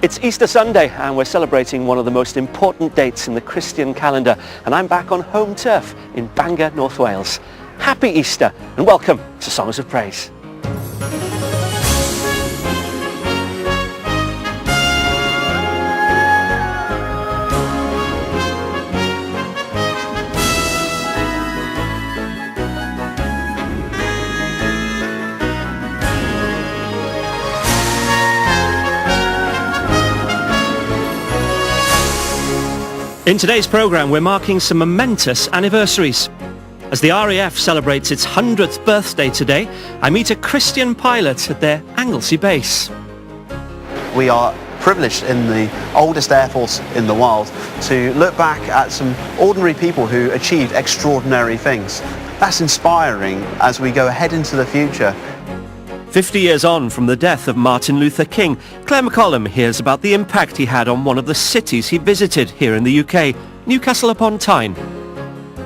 It's Easter Sunday and we're celebrating one of the most important dates in the Christian calendar, and I'm back on home turf in Bangor, North Wales. Happy Easter and welcome to Songs of Praise. In today's programme, we're marking some momentous anniversaries. As the RAF celebrates its 100th birthday today, I meet a Christian pilot at their Anglesey base. We are privileged in the oldest Air Force in the world to look back at some ordinary people who achieved extraordinary things. That's inspiring as we go ahead into the future. 50 years on from the death of Martin Luther King, Claire McCollum hears about the impact he had on one of the cities he visited here in the UK, Newcastle upon Tyne.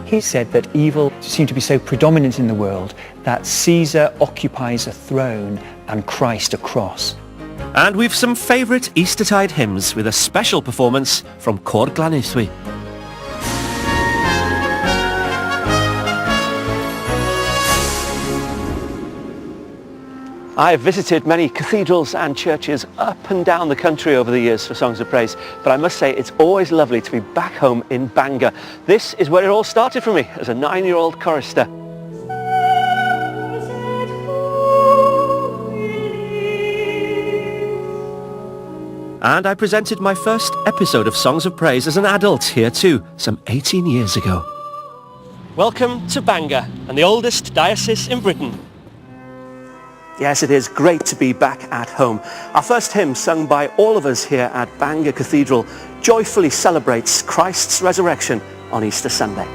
He said that evil seemed to be so predominant in the world that Caesar occupies a throne and Christ a cross. And we've some favourite Eastertide hymns with a special performance from Cor Glanithwy. I've visited many cathedrals and churches up and down the country over the years for Songs of Praise, but I must say it's always lovely to be back home in Bangor. This is where it all started for me as a 9-year-old chorister. And I presented my first episode of Songs of Praise as an adult here too, some 18 years ago. Welcome to Bangor and the oldest diocese in Britain. Yes, it is great to be back at home. Our first hymn, sung by all of us here at Bangor Cathedral, joyfully celebrates Christ's resurrection on Easter Sunday.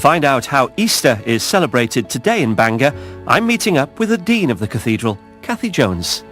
To find out how Easter is celebrated today in Bangor, I'm meeting up with the Dean of the Cathedral, Cathy Jones.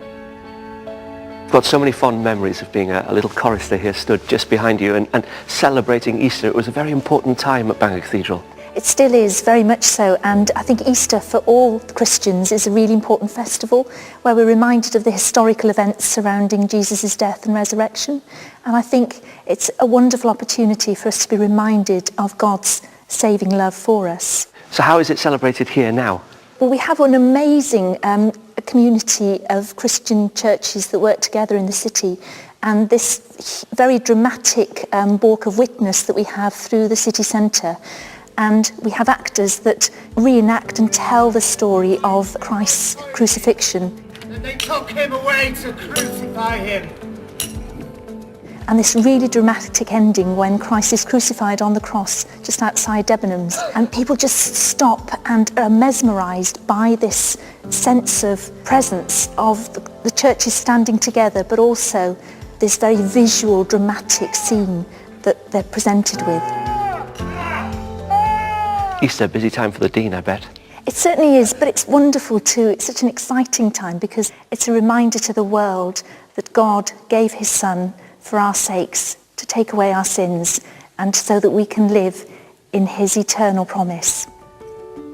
I've got so many fond memories of being a little chorister here stood just behind you and celebrating Easter. It was a very important time at Bangor Cathedral. It still is, very much so, and I think Easter for all Christians is a really important festival where we're reminded of the historical events surrounding Jesus' death and resurrection, and I think it's a wonderful opportunity for us to be reminded of God's saving love for us. So how is it celebrated here now? Well, we have an amazing community of Christian churches that work together in the city, and this very dramatic walk of witness that we have through the city centre. And we have actors that reenact and tell the story of Christ's crucifixion. And they took him away to crucify him. And this really dramatic ending when Christ is crucified on the cross just outside Debenhams. And people just stop and are mesmerised by this sense of presence of the churches standing together, but also this very visual, dramatic scene that they're presented with. Easter, busy time for the Dean, I bet. It certainly is, but it's wonderful too. It's such an exciting time because it's a reminder to the world that God gave his Son for our sakes to take away our sins and so that we can live in his eternal promise.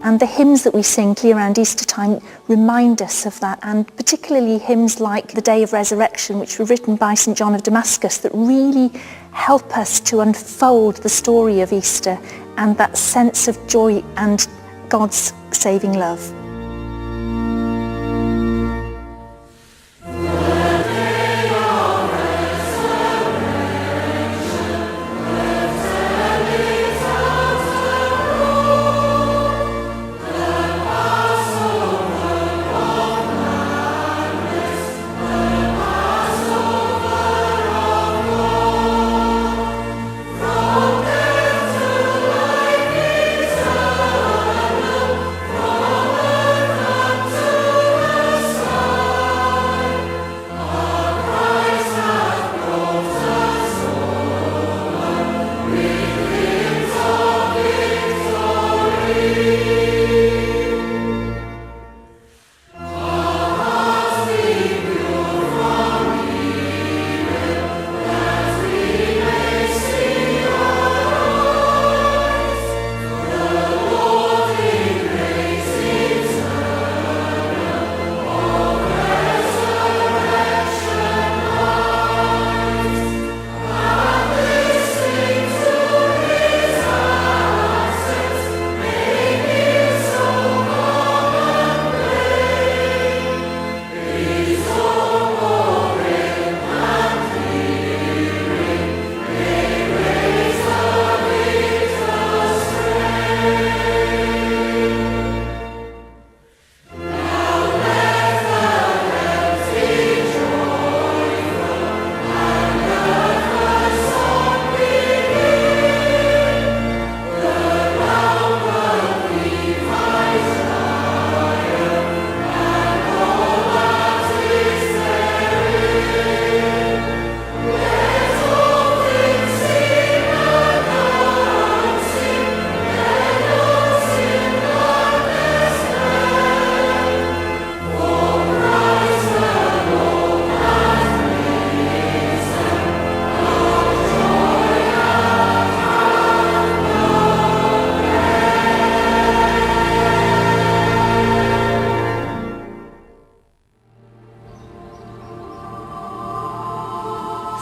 And the hymns that we sing clear around Easter time remind us of that, and particularly hymns like The Day of Resurrection, which were written by St. John of Damascus, that really help us to unfold the story of Easter and that sense of joy and God's saving love.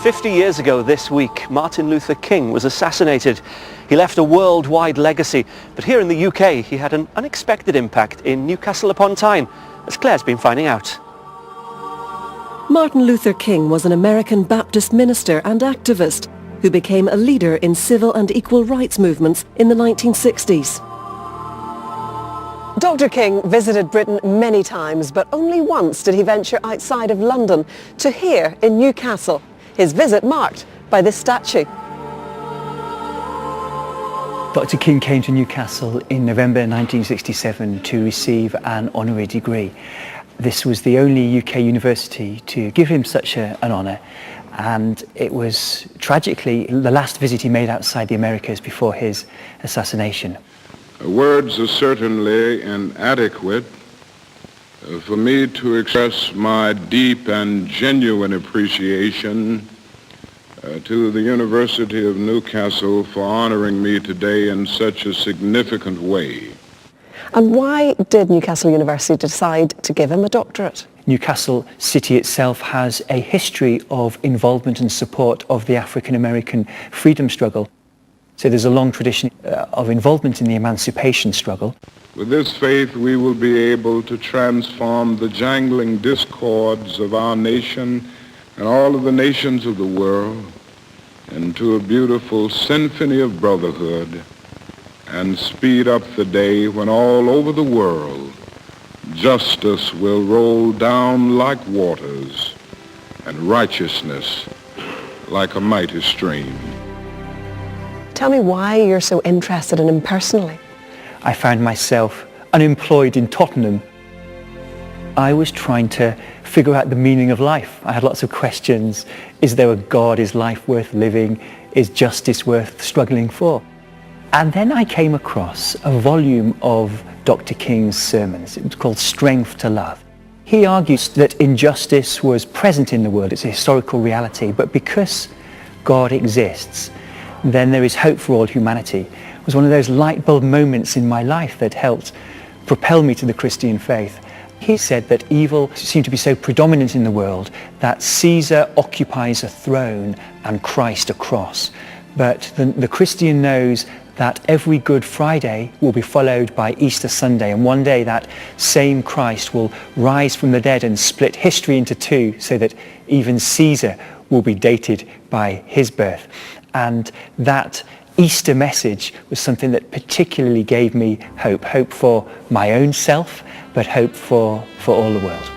"50 years ago this week, Martin Luther King was assassinated. He left a worldwide legacy, but here in the UK he had an unexpected impact in Newcastle upon Tyne, as Claire's been finding out. Martin Luther King was an American Baptist minister and activist who became a leader in civil and equal rights movements in the 1960s. Dr. King visited Britain many times, but only once did he venture outside of London to here in Newcastle. His visit marked by this statue. Dr. King came to Newcastle in November 1967 to receive an honorary degree. This was the only UK university to give him such an honour, and it was tragically the last visit he made outside the Americas before his assassination. Words are certainly inadequate for me to express my deep and genuine appreciation to the University of Newcastle for honoring me today in such a significant way. And why did Newcastle University decide to give him a doctorate? Newcastle City itself has a history of involvement and support of the African American freedom struggle. So there's a long tradition of involvement in the emancipation struggle. With this faith, we will be able to transform the jangling discords of our nation and all of the nations of the world into a beautiful symphony of brotherhood and speed up the day when all over the world justice will roll down like waters and righteousness like a mighty stream. Tell me why you're so interested in him personally. I found myself unemployed in Tottenham. I was trying to figure out the meaning of life. I had lots of questions. Is there a God? Is life worth living? Is justice worth struggling for? And then I came across a volume of Dr. King's sermons. It was called Strength to Love. He argues that injustice was present in the world. It's a historical reality. But because God exists, then there is hope for all humanity. It was one of those light bulb moments in my life that helped propel me to the Christian faith. He said that evil seemed to be so predominant in the world that Caesar occupies a throne and Christ a cross. But the Christian knows that every Good Friday will be followed by Easter Sunday, and one day that same Christ will rise from the dead and split history into two, so that even Caesar will be dated by his birth. And that Easter message was something that particularly gave me hope for my own self, but hope for all the world.